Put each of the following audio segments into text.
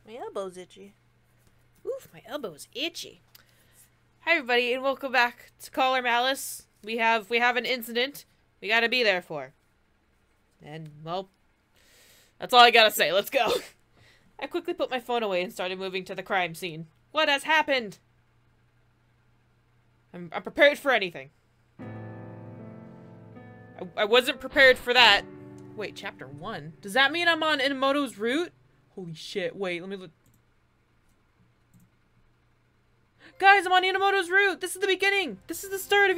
My elbow's itchy. Oof, my elbow's itchy. Hi everybody, and welcome back to Caller Malice. We have an incident we gotta be there for. And, well, that's all I gotta say. Let's go. I quickly put my phone away and started moving to the crime scene. What has happened? I'm prepared for anything. I wasn't prepared for that. Wait, chapter 1? Does that mean I'm on Enomoto's route? Holy shit, wait, let me look. Guys, I'm on Enomoto's route! This is the beginning! This is the start of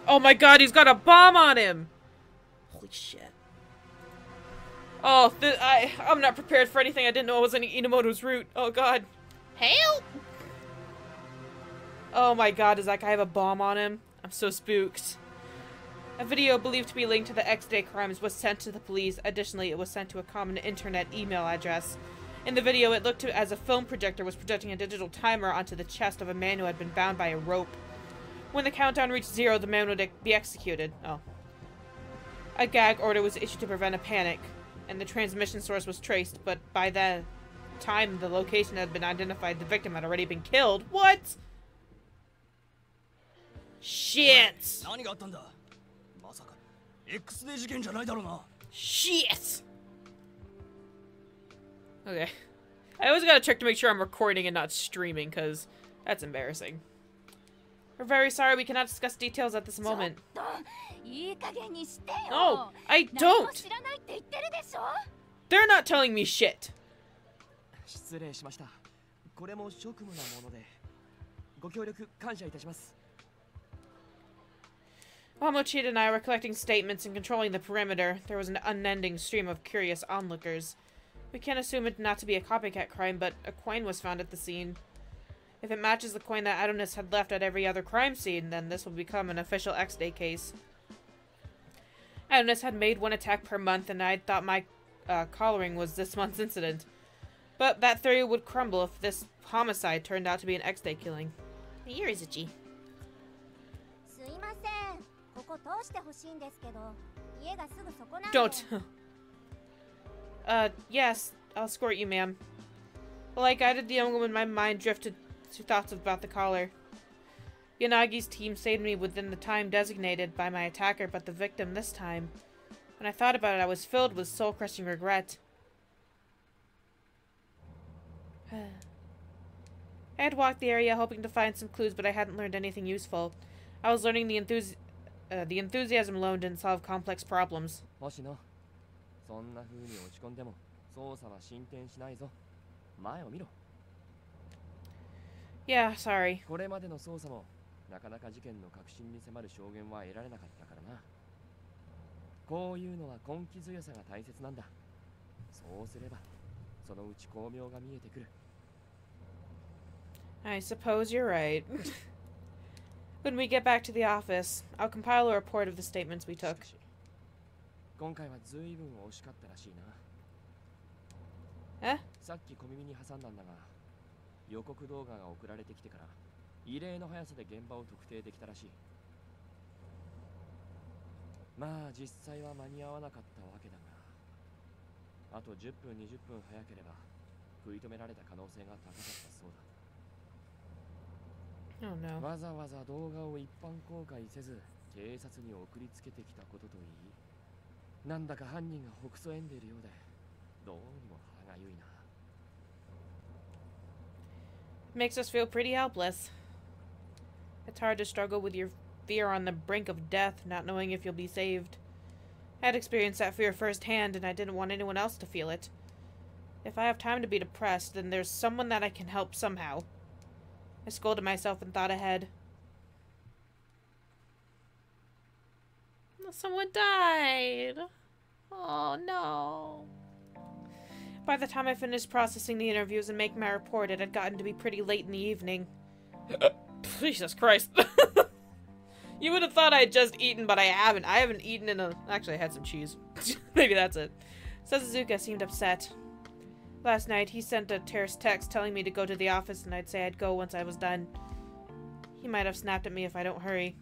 Oh my god, he's got a bomb on him! Holy shit. Oh, I'm not prepared for anything. I didn't know I was on Enomoto's route. Oh god. Help! Oh my god, does that guy have a bomb on him? I'm so spooked. A video believed to be linked to the X-Day crimes was sent to the police. Additionally, it was sent to a common internet email address. In the video, it looked as a film projector was projecting a digital timer onto the chest of a man who had been bound by a rope. When the countdown reached 0, the man would be executed. Oh. A gag order was issued to prevent a panic, and the transmission source was traced, but by the time the location had been identified, the victim had already been killed. What? Shit! Shit! Okay. I always gotta check to make sure I'm recording and not streaming, because that's embarrassing. We're very sorry we cannot discuss details at this moment. No, I don't! They're not telling me shit! While Mochida and I were collecting statements and controlling the perimeter, there was an unending stream of curious onlookers. We can't assume it not to be a copycat crime, but a coin was found at the scene. If it matches the coin that Adonis had left at every other crime scene, then this will become an official X-Day case. Adonis had made one attack per month, and I thought my collaring was this month's incident. But that theory would crumble if this homicide turned out to be an X-Day killing. My ear is itchy. Don't. Yes, I'll escort you, ma'am. While I guided the young woman, my mind drifted to thoughts about the caller. Yanagi's team saved me within the time designated by my attacker, but the victim this time. When I thought about it, I was filled with soul-crushing regret. I had walked the area hoping to find some clues, but I hadn't learned anything useful. I was learning the enthusiasm alone didn't solve complex problems. Yeah, sorry. I suppose you're right. When we get back to the office, I'll compile a report of the statements we took. Eh? Oh no. Makes us feel pretty helpless. It's hard to struggle with your fear on the brink of death, not knowing if you'll be saved. I had experienced that fear firsthand, and I didn't want anyone else to feel it. If I have time to be depressed, then there's someone that I can help somehow. I scolded myself and thought ahead. Someone died. Oh no. By the time I finished processing the interviews and making my report, it had gotten to be pretty late in the evening. Jesus Christ. You would have thought I had just eaten, but I haven't. I haven't eaten in a... Actually, I had some cheese. Maybe that's it. Sasazuka seemed upset. Last night, he sent a terse text telling me to go to the office and I'd say I'd go once I was done. He might have snapped at me if I don't hurry.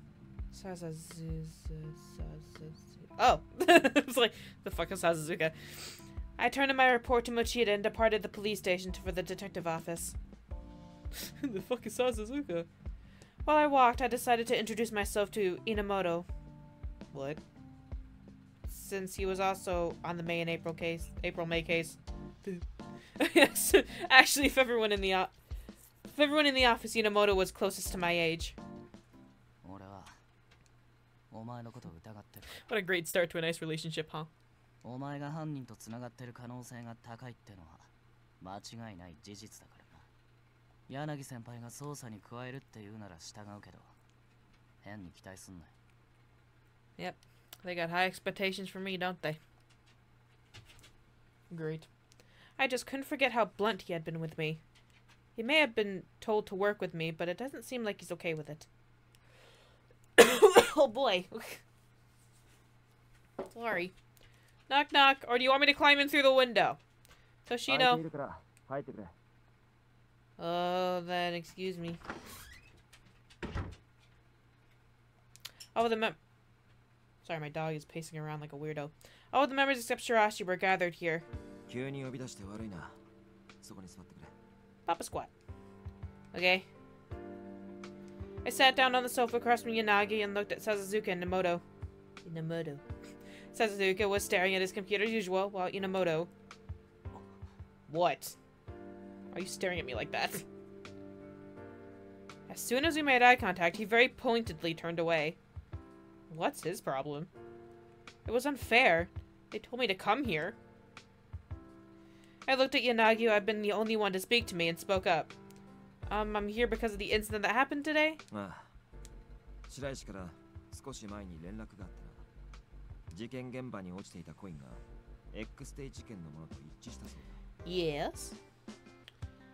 Oh! It's like, the fuck is Sasazuka? I turned in my report to Mochida and departed the police station for the detective office. Who the fuck is Sasuke? While I walked, I decided to introduce myself to Enomoto. What? Since he was also on the May and April May case. Yes. Actually, if everyone in the office, Enomoto was closest to my age. What a great start to a nice relationship, huh? Yep. They got high expectations for me, don't they? Great. I just couldn't forget how blunt he had been with me. He may have been told to work with me, but it doesn't seem like he's okay with it. Oh boy. Sorry. Knock knock. Or do you want me to climb in through the window? Toshino. Oh, then excuse me. Oh, sorry, my dog is pacing around like a weirdo. All the members except Shirashi were gathered here. Papa squat. Okay. I sat down on the sofa across from Yanagi and looked at Sasuke and Enomoto. Sasuke was staring at his computer as usual, while Enomoto... What? Why are you staring at me like that? As soon as we made eye contact, he very pointedly turned away. What's his problem? It was unfair. They told me to come here. I looked at Yanagi, who had been the only one to speak to me, and spoke up. I'm here because of the incident that happened today? Yes.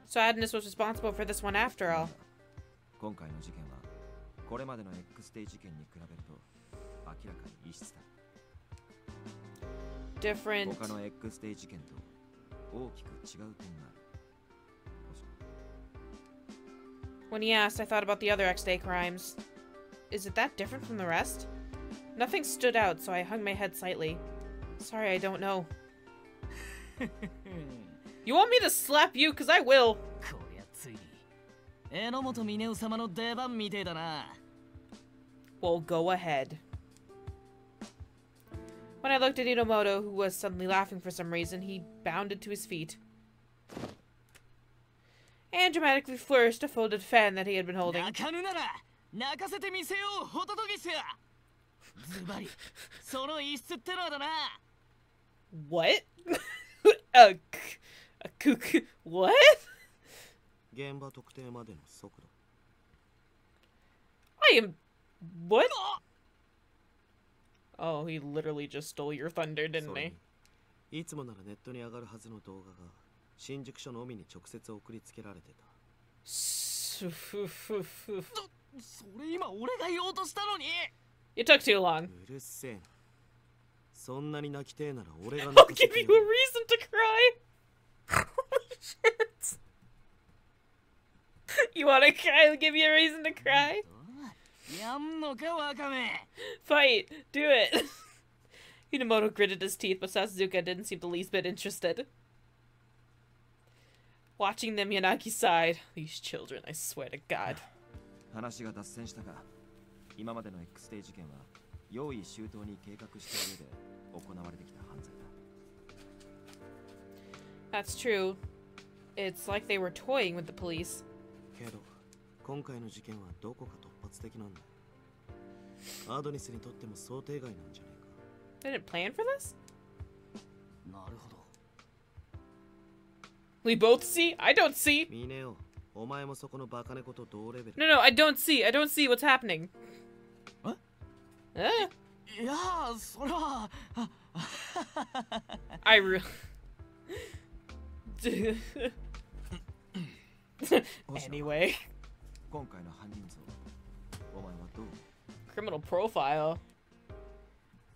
Sadness was responsible for this one after all. Different. When he asked, I thought about the other X-Day crimes. Is it that different from the rest? Nothing stood out, so I hung my head slightly. Sorry, I don't know. You want me to slap you? Cause I will. Well, go ahead. When I looked at Enomoto, who was suddenly laughing for some reason, he bounded to his feet. And dramatically flourished a folded fan that he had been holding. What? a kook. What? I am... What? Oh, he literally just stole your thunder, didn't he? You took too long. I'll give you a reason to cry. Holy shit. You wanna cry? I'll give you a reason to cry. Fight! Do it! Enomoto gritted his teeth, but Sasuke didn't seem the least bit interested. Watching them, Yanagi sighed. These children, I swear to God. That's true. It's like they were toying with the police. They didn't plan for this? We both see? I don't see. No, I don't see. I don't see what's happening. What? I really... Anyway. Criminal profile.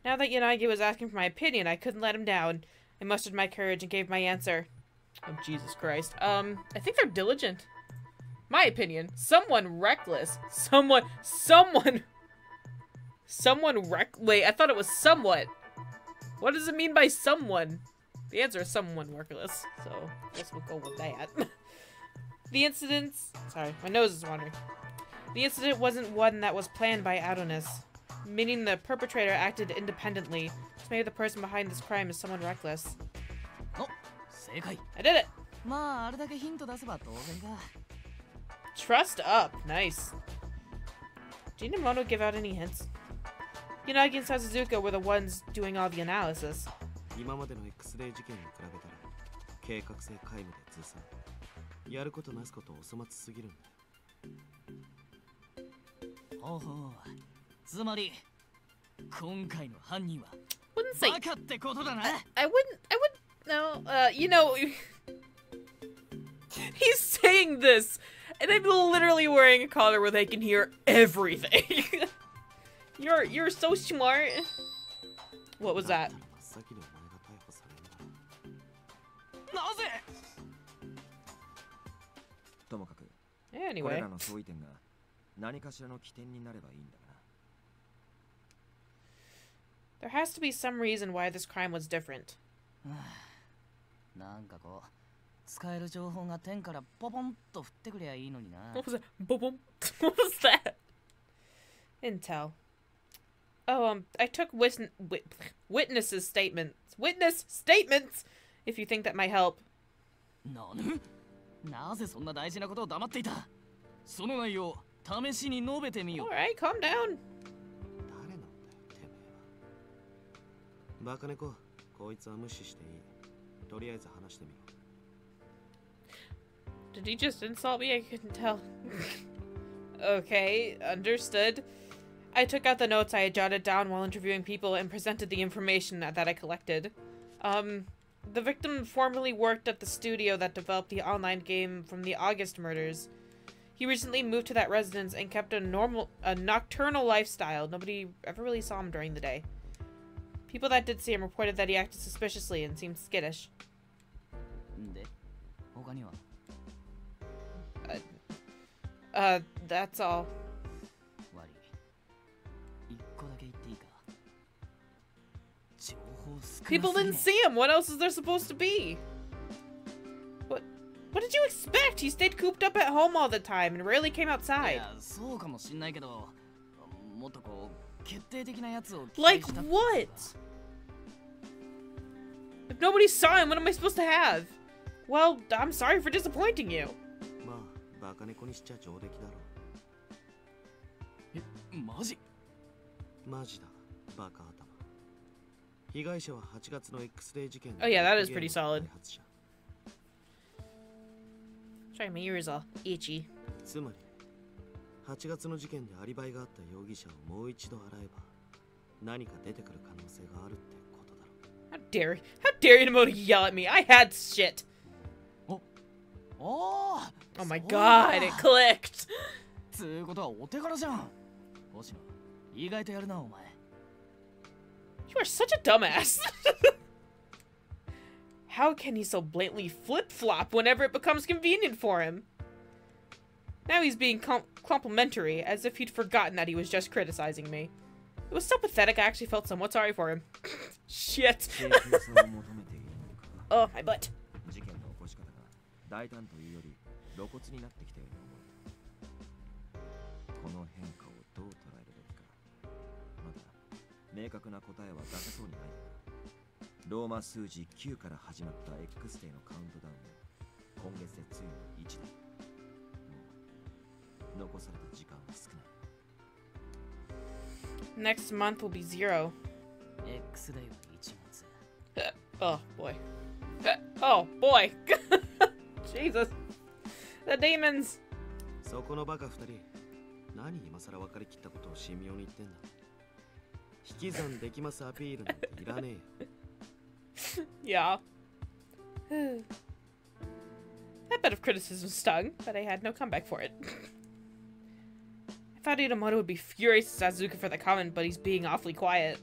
Now that Yanagi was asking for my opinion, I couldn't let him down. I mustered my courage and gave my answer. Oh, Jesus Christ. I think they're diligent. My opinion. Someone reckless. Someone wait, I thought it was somewhat. What does it mean by someone? The answer is someone worthless, so I guess we'll go with that. The incidents... Sorry, my nose is wandering. The incident wasn't one that was planned by Adonis, meaning the perpetrator acted independently. So maybe the person behind this crime is someone reckless. Oh, I did it! Trust up. Nice. Did Enomoto give out any hints? Unagi and Sasuzuka were the ones doing all the analysis. Wouldn't say. I wouldn't. No. You know, he's saying this, and I'm literally wearing a collar where they can hear everything. You're so smart. What was that? Anyway. There has to be some reason why this crime was different. What was that? What was that? Intel. Oh, I took witnesses' statements. Witness statements! If you think that might help. Alright, calm down. Did he just insult me? I couldn't tell. Okay, understood. I took out the notes I had jotted down while interviewing people and presented the information that I collected. The victim formerly worked at the studio that developed the online game from the August murders. He recently moved to that residence and kept a nocturnal lifestyle. Nobody ever really saw him during the day. People that did see him reported that he acted suspiciously and seemed skittish. That's all. People didn't see him. What else is there supposed to be? What did you expect? He stayed cooped up at home all the time and rarely came outside. Like what? If nobody saw him, what am I supposed to have? Well, I'm sorry for disappointing you. Oh yeah, that is pretty solid. Sorry, my ear is all itchy. How dare Enomoto yell at me? I had shit. Oh my god, it clicked. You are such a dumbass. How can he so blatantly flip-flop whenever it becomes convenient for him? Now he's being complimentary, as if he'd forgotten that he was just criticizing me. It was so pathetic I actually felt somewhat sorry for him. Shit. Oh, my butt. Next month will be 0. Oh boy. Oh boy. Jesus. The demons. Yeah. That bit of criticism stung, but I had no comeback for it. I thought Enomoto would be furious at Sasuke for the comment, but he's being awfully quiet.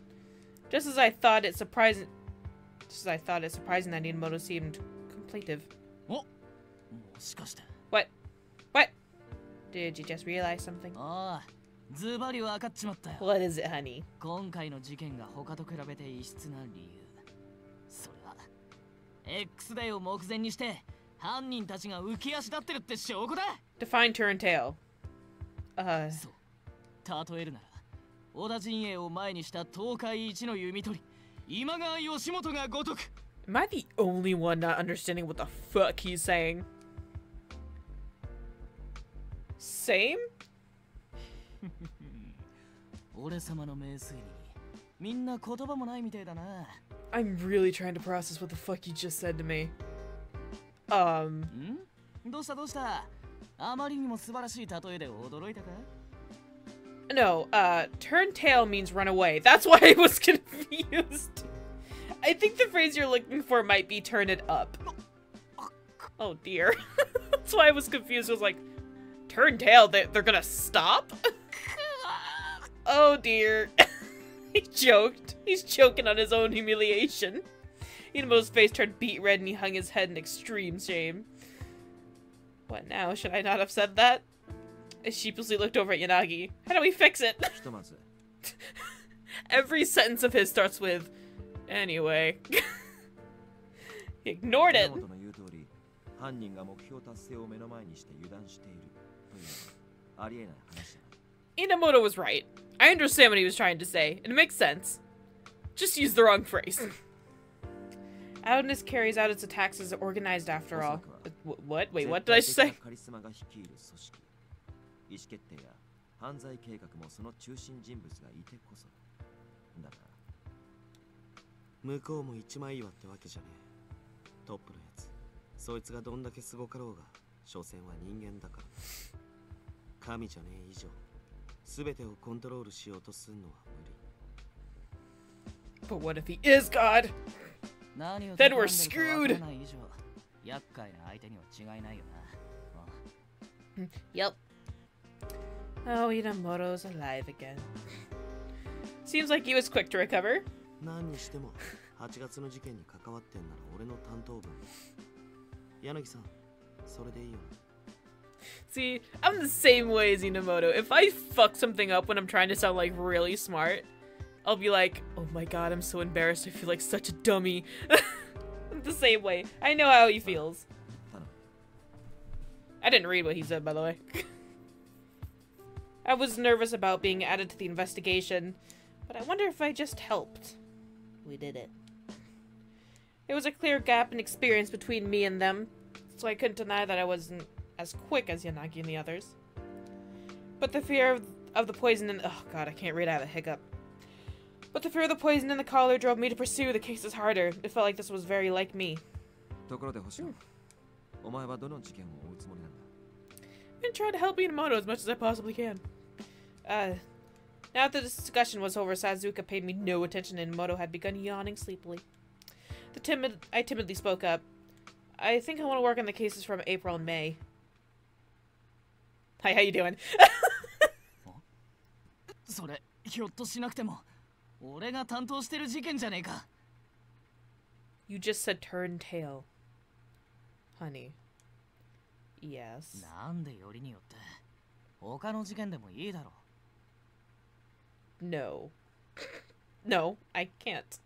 Just as I thought it surprising that Enomoto seemed contemplative. What? What? Did you just realize something? What is it, honey? X デーを目前にして犯人たちが浮き足立ってるって証拠だ。 Define turn tail. そう。例えるなら、織田陣営を前にした東海一の弓取り、今川義元が如く。Am I the only one not understanding what the fuck he's saying? Same? 俺様の名推理にみんな言葉もないみたいだな。I'm really trying to process what the fuck you just said to me. どうしたどうした。あまりにも素晴らしい例えで驚いたか。 No, turn tail means run away. That's why I was confused. I think the phrase you're looking for might be turn it up. Oh dear. That's why I was confused. I was like, turn tail? They're gonna stop? Oh dear. He joked. He's choking on his own humiliation. Enomoto's face turned beet red and he hung his head in extreme shame. What now? Should I not have said that? I sheepishly looked over at Yanagi. How do we fix it? Every sentence of his starts with, anyway. He ignored it. Enomoto was right. I understand what he was trying to say, and it makes sense. Just use the wrong phrase. Outness carries out its attacks as organized after all. What? Wait, what did I say? 意思決定や犯罪計画もその中心人物がいてこそだから向こうも一枚岩ってわけじゃねえ。トップのやつそいつがどんだけすごかろうが所詮は人間だから神じゃねえ以上全てをコントロールしようとするのは無理。 But what if he is God? Then we're screwed. Yep. Oh, Enomoto's alive again. Seems like he was quick to recover. 何にしても8月の事件に関わってんなら俺の担当分。柳さん、それでいいよ。 See, I'm the same way as Enomoto. If I fuck something up when I'm trying to sound like really smart, I'll be like, oh my god, I'm so embarrassed. I feel like such a dummy. I'm the same way. I know how he feels. I didn't read what he said, by the way. I was nervous about being added to the investigation, but I wonder if I just helped. We did it. There was a clear gap in experience between me and them, so I couldn't deny that I wasn't as quick as Yanagi and the others. But the fear of the poison in— oh god, I can't read, I have a hiccup. But the fear of the poison in the collar drove me to pursue the cases harder. It felt like this was very like me. I'm gonna try to help Enomoto as much as I possibly can. Now that the discussion was over, Sazuka paid me no attention and Enomoto had begun yawning sleepily. I timidly spoke up. I think I want to work on the cases from April and May. Hi, how you doing? You just said turn tail. Honey. Yes. No. No, I can't.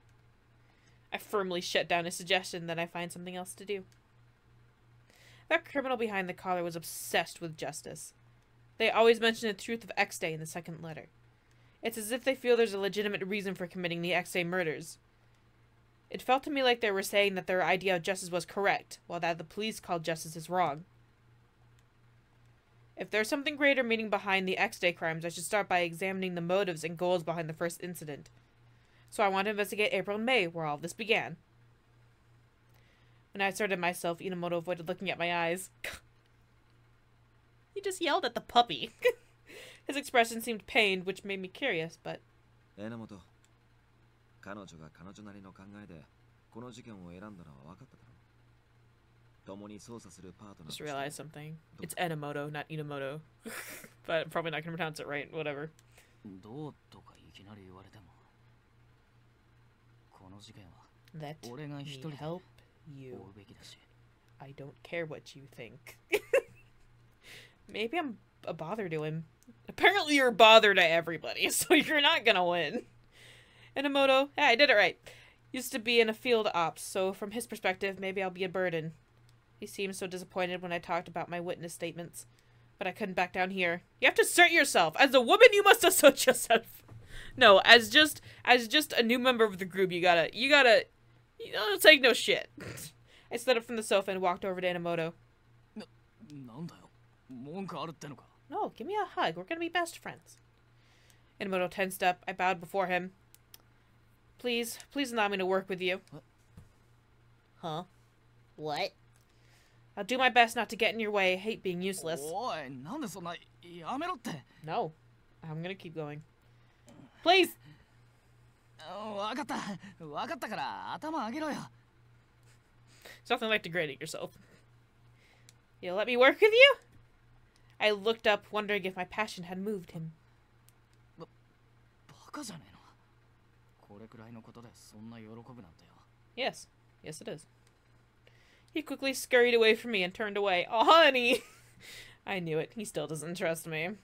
I firmly shut down a suggestion that I find something else to do. That criminal behind the collar was obsessed with justice. They always mention the truth of X-Day in the second letter. It's as if they feel there's a legitimate reason for committing the X-Day murders. It felt to me like they were saying that their idea of justice was correct, while that the police called justice is wrong. If there's something greater meaning behind the X-Day crimes, I should start by examining the motives and goals behind the first incident. So I want to investigate April and May, where all this began. When I asserted myself, Enomoto avoided looking at my eyes. He just yelled at the puppy. His expression seemed pained, which made me curious, but... Enomoto. Just realized something. It's Enomoto, not Enomoto. But I'm probably not going to pronounce it right. Whatever. Let me help you. I don't care what you think. Maybe I'm a bother to him. Apparently you're a bother to everybody, so you're not gonna win. Enomoto, yeah, I did it right. Used to be in a field ops, so from his perspective, maybe I'll be a burden. He seemed so disappointed when I talked about my witness statements. But I couldn't back down here. You have to assert yourself! As a woman, you must assert yourself! No, as just a new member of the group, you gotta take no shit. I stood up from the sofa and walked over to Enomoto. No, give me a hug. We're gonna be best friends. Enomoto tensed up. I bowed before him. Please allow me to work with you. Huh? What? I'll do my best not to get in your way. I hate being useless. No. I'm gonna keep going. Please! It's nothing like degrading yourself. You'll let me work with you? I looked up, wondering if my passion had moved him. Yes. Yes, it is. He quickly scurried away from me and turned away. Oh, honey! I knew it. He still doesn't trust me.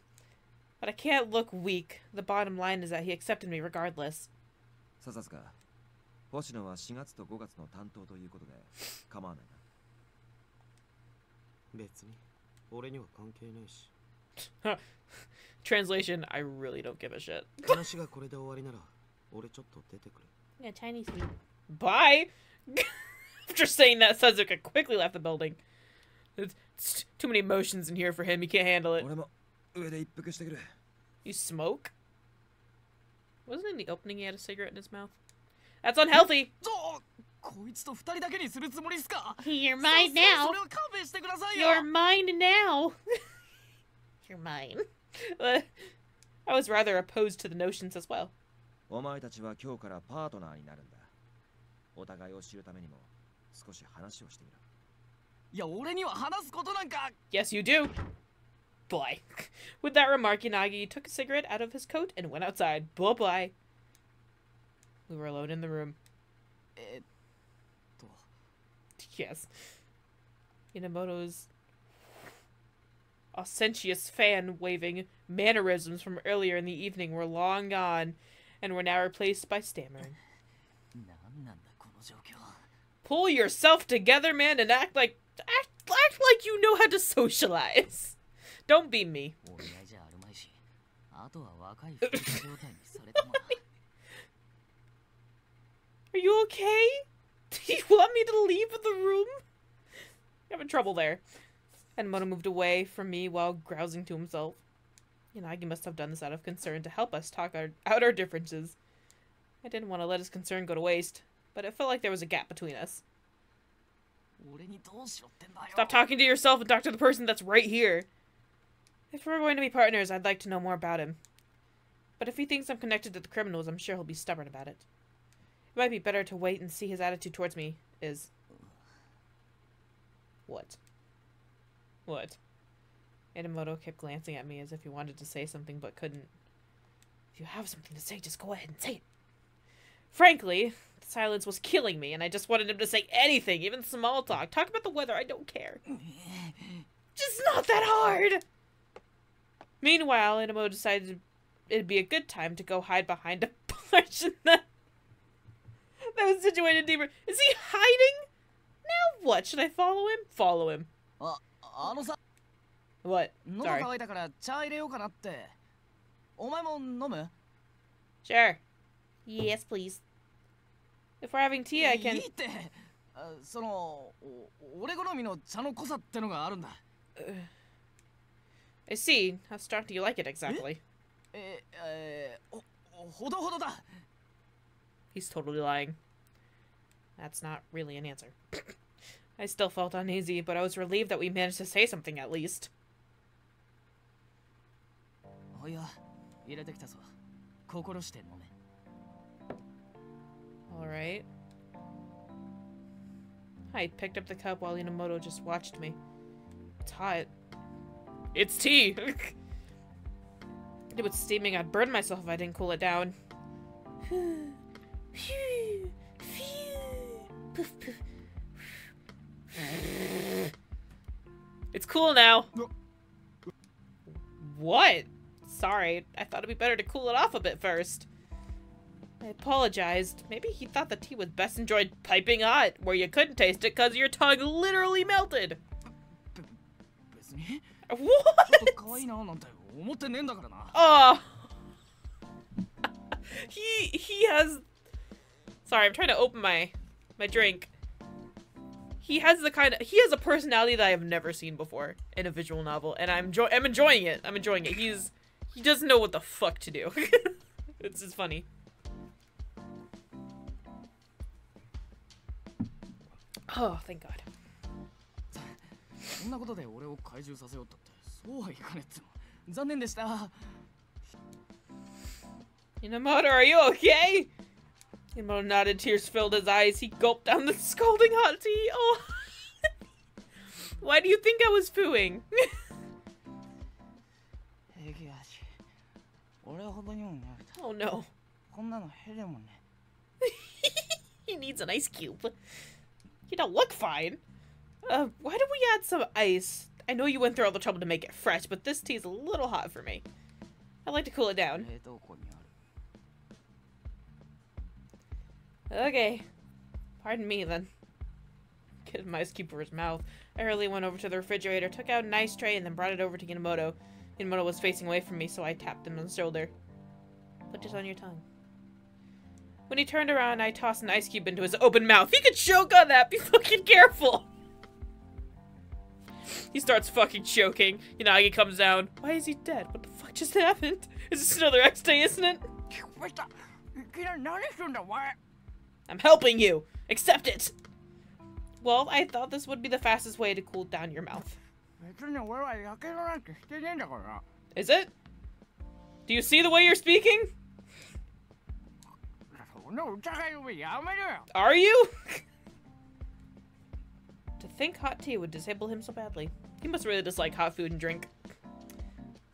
But I can't look weak. The bottom line is that he accepted me regardless. 笹塚、星野は4月と5月の担当ということで構わないな。別に俺には関係ないし。Translation, I really don't give a shit. 話がこれで終わりなら俺ちょっと出てくる。Yeah, Chinese food. Bye! After saying that, Suzuka quickly left the building. It's too many emotions in here for him. He can't handle it. You smoke? Wasn't in the opening he had a cigarette in his mouth? That's unhealthy! You're mine now! You're mine now! You're mine. I was rather opposed to the notions as well. お前たちは今日からパートナーになるんだ。お互いを知るためにも少し話をしてみろ。いや、俺には話すことなんか。Yes, you do. Bye. With that remark, Yanagi took a cigarette out of his coat and went outside. Bye-bye. We were alone in the room. Yes. Enomoto's ostentatious fan-waving mannerisms from earlier in the evening were long gone and were now replaced by stammering. Pull yourself together, man, and act like you know how to socialize. Don't be me. Are you okay? Do you want me to leave the room? I'm having trouble there. Enomoto moved away from me while grousing to himself. Yanagi must have done this out of concern to help us talk out our differences. I didn't want to let his concern go to waste, but it felt like there was a gap between us. Stop talking to yourself and talk to the person that's right here. If we're going to be partners, I'd like to know more about him. But if he thinks I'm connected to the criminals, I'm sure he'll be stubborn about it. It might be better to wait and see his attitude towards me is. What? What? Enomoto kept glancing at me as if he wanted to say something but couldn't. If you have something to say, just go ahead and say it. Frankly, the silence was killing me, and I just wanted him to say anything, even small talk. Talk about the weather, I don't care. Just not that hard! Meanwhile, Enomoto decided it'd be a good time to go hide behind a portion that was situated deeper. Is he hiding? Now what? Should I follow him? Follow him. What? Sorry. Sure. Yes, please. If we're having tea, I can... I see. How strong do you like it exactly? He's totally lying. That's not really an answer. I still felt uneasy, but I was relieved that we managed to say something at least. Alright. I picked up the cup while Enomoto just watched me. It's hot. It's tea! It was steaming. I'd burn myself if I didn't cool it down. It's cool now. What? Sorry, I thought it'd be better to cool it off a bit first. I apologized. Maybe he thought the tea was best enjoyed piping hot, where you couldn't taste it because your tongue literally melted. What? Oh. He has... Sorry, I'm trying to open my drink. He has a personality that I have never seen before in a visual novel, and I'm enjoying it. I'm enjoying it. He doesn't know what the fuck to do. It's just funny. Oh, thank God. Enomoto, are you okay? Enomoto nodded, tears filled his eyes. He gulped down the scalding hot tea. Oh. Why do you think I was pooing? Oh no. He needs an ice cube. You don't look fine. Why don't we add some ice? I know you went through all the trouble to make it fresh, but this tea's a little hot for me. I'd like to cool it down. Okay. Pardon me, then. Get my ice cube for his mouth. I hurriedly went over to the refrigerator, took out an ice tray, and then brought it over to Enomoto. Enomoto was facing away from me, so I tapped him on the shoulder. Put this on your tongue. When he turned around, I tossed an ice cube into his open mouth. He could choke on that! Be fucking careful! He starts fucking choking. Yanagi comes down. Why is he dead? What the fuck just happened? Is this another X-Day, isn't it? I'm helping you! Accept it! Well, I thought this would be the fastest way to cool down your mouth. Is it? Do you see the way you're speaking? Are you? To think hot tea would disable him so badly. He must really dislike hot food and drink.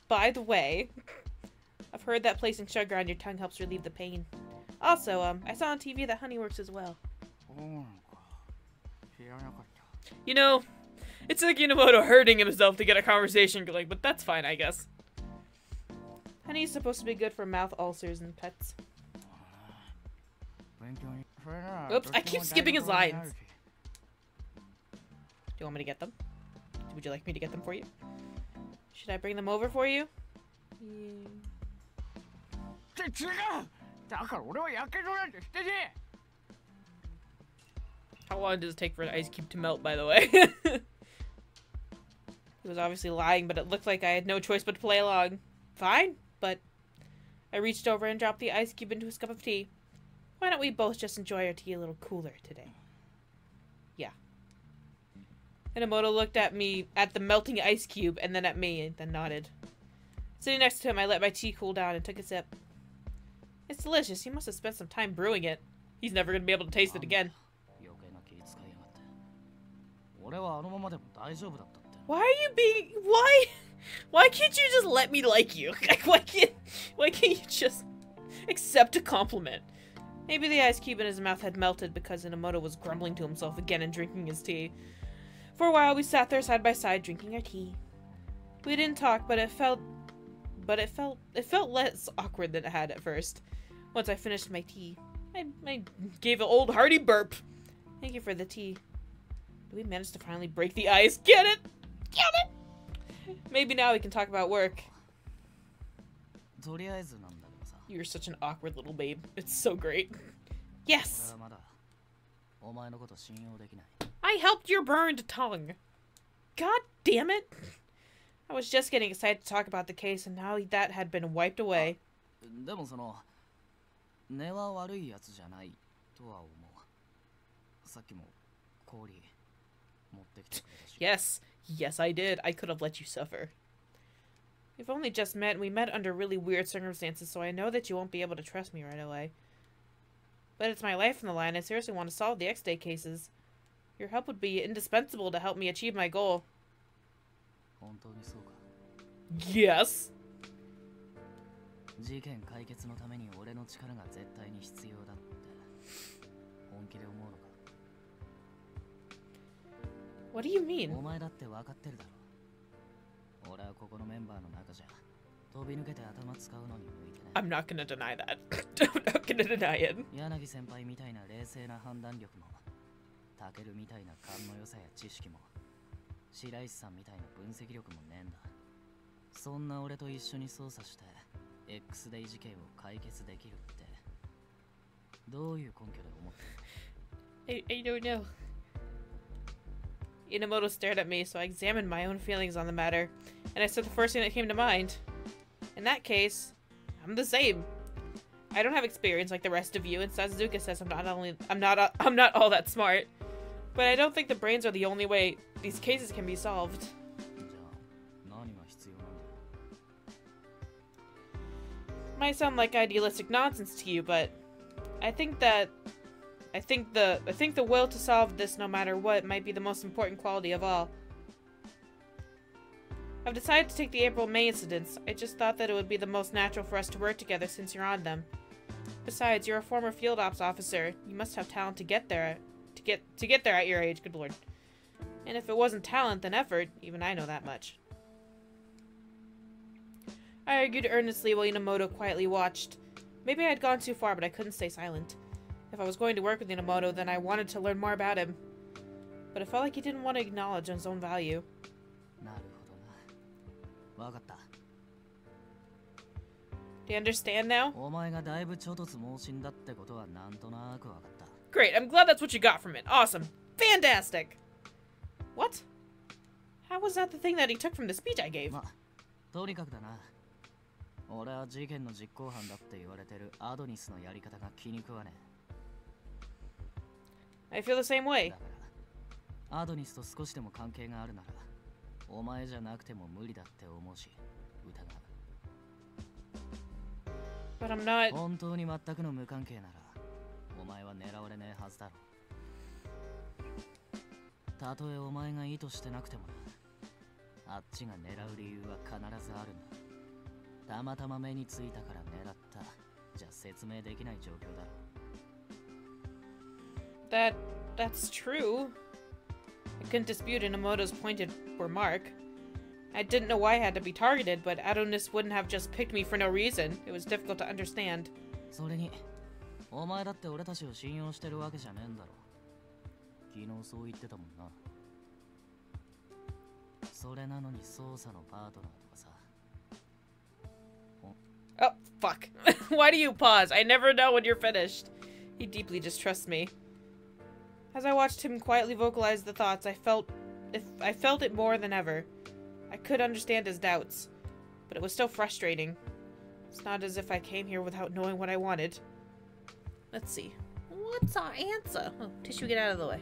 By the way, I've heard that placing sugar on your tongue helps relieve the pain. Also, I saw on TV that honey works as well. You know, it's like Enomoto hurting himself to get a conversation going, but that's fine, I guess. Honey is supposed to be good for mouth ulcers and pets. Oops, I keep skipping his lines. Do you want me to get them? Would you like me to get them for you? Should I bring them over for you? Yeah. How long does it take for an ice cube to melt, by the way? He was obviously lying, but it looked like I had no choice but to play along. Fine, but I reached over and dropped the ice cube into his cup of tea. Why don't we both just enjoy our tea a little cooler today? Yeah. Enomoto looked at me, at the melting ice cube, and then at me, and then nodded. Sitting next to him, I let my tea cool down and took a sip. It's delicious. He must have spent some time brewing it. He's never going to be able to taste it again. Why are you being... Why can't you just let me like you? Like, why can't you just accept a compliment? Maybe the ice cube in his mouth had melted because Enomoto was grumbling to himself again and drinking his tea. For a while, we sat there side by side drinking our tea. We didn't talk, but it felt less awkward than it had at first. Once I finished my tea, I gave an old hearty burp. Thank you for the tea. Did we manage to finally break the ice? Get it? Get it? Maybe now we can talk about work. You're such an awkward little babe. It's so great. Yes! I helped your burned tongue. God damn it! I was just getting excited to talk about the case, and now that had been wiped away. Yes. Yes, I did. I could have let you suffer. We've only just met, and we met under really weird circumstances, so I know that you won't be able to trust me right away. But it's my life on the line. I seriously want to solve the X-Day cases. Your help would be indispensable to help me achieve my goal. Yes. What do you mean? I'm not gonna deny that. I'm not gonna deny it. 柳先輩みたいな冷静な判断力も、タケルみたいな勘の良さや知識も、白石さんみたいな分析力もねえんだ。そんな俺と一緒に捜査して X デイ事件を解決できるってどういう根拠で思ってる？ I don't know. Enomoto stared at me, so I examined my own feelings on the matter, and I said the first thing that came to mind. In that case, I'm the same. I don't have experience like the rest of you, and Sazuka says I'm not all that smart. But I don't think the brains are the only way these cases can be solved. Might sound like idealistic nonsense to you, but I think the will to solve this no matter what might be the most important quality of all. I've decided to take the April-May incidents. I just thought that it would be the most natural for us to work together since you're on them. Besides, you're a former field ops officer. You must have talent to get there at your age, good lord. And if it wasn't talent, then effort. Even I know that much. I argued earnestly while Enomoto quietly watched. Maybe I had gone too far, but I couldn't stay silent. If I was going to work with Enomoto, then I wanted to learn more about him. But it felt like he didn't want to acknowledge his own value. Do you understand now? Great, I'm glad that's what you got from it. Awesome. Fantastic! What? How was that the thing that he took from the speech I gave? I feel the same way. But I'm not... That's true. I couldn't dispute Enomoto's pointed remark. I didn't know why I had to be targeted, but Adonis wouldn't have just picked me for no reason. It was difficult to understand. Oh, fuck. Why do you pause? I never know when you're finished. He deeply distrusts me. As I watched him quietly vocalize the thoughts, I felt it more than ever. I could understand his doubts, but it was still frustrating. It's not as if I came here without knowing what I wanted. Let's see. What's our answer? Oh, tissue, get out of the way.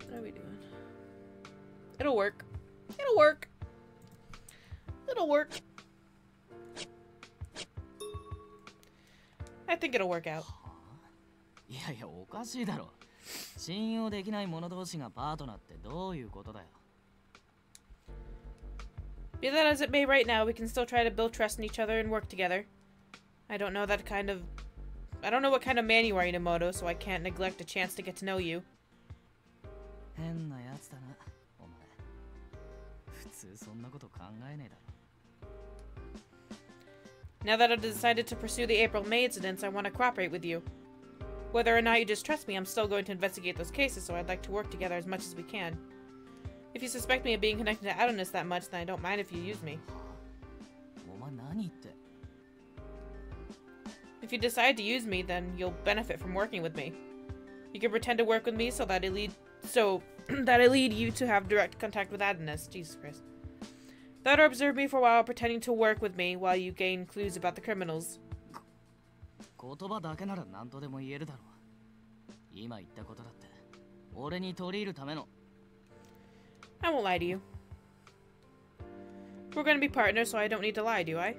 What are we doing? It'll work. It'll work. It'll work. I think it'll work out. Be that as it may right now, we can still try to build trust in each other and work together. I don't know what kind of man you are, Enomoto, so I can't neglect a chance to get to know you. Now that I've decided to pursue the April-May incidents, I want to cooperate with you. Whether or not you distrust me, I'm still going to investigate those cases, so I'd like to work together as much as we can. If you suspect me of being connected to Adonis that much, then I don't mind if you use me. If you decide to use me, then you'll benefit from working with me. You can pretend to work with me so that I lead you to have direct contact with Adonis. Jesus Christ. That or observe me for a while pretending to work with me while you gain clues about the criminals. I won't lie to you. We're going to be partners, so I don't need to lie, do I?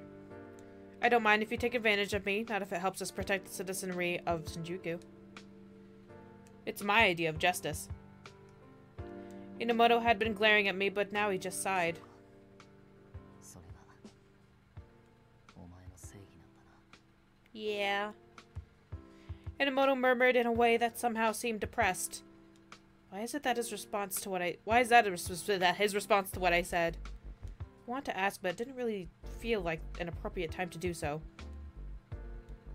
I don't mind if you take advantage of me, not if it helps us protect the citizenry of Shinjuku. It's my idea of justice. Enomoto had been glaring at me, but now he just sighed. Yeah. Enomoto murmured in a way that somehow seemed depressed. Why is it that his response to what I said? want to ask, but it didn't really feel like an appropriate time to do so.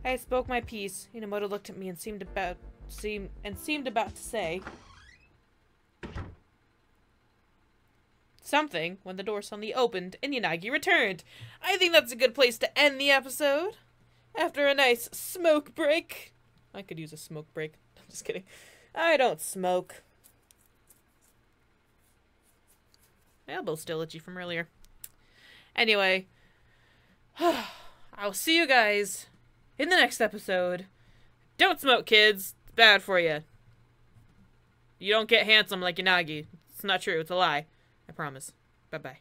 I spoke my piece. Enomoto looked at me and seemed about to say something when the door suddenly opened and Yanagi returned. I think that's a good place to end the episode. After a nice smoke break. I could use a smoke break. I'm just kidding. I don't smoke. My elbow's still itchy from earlier. Anyway, I'll see you guys in the next episode. Don't smoke, kids. It's bad for you. You don't get handsome like Yanagi. It's not true. It's a lie. I promise. Bye-bye.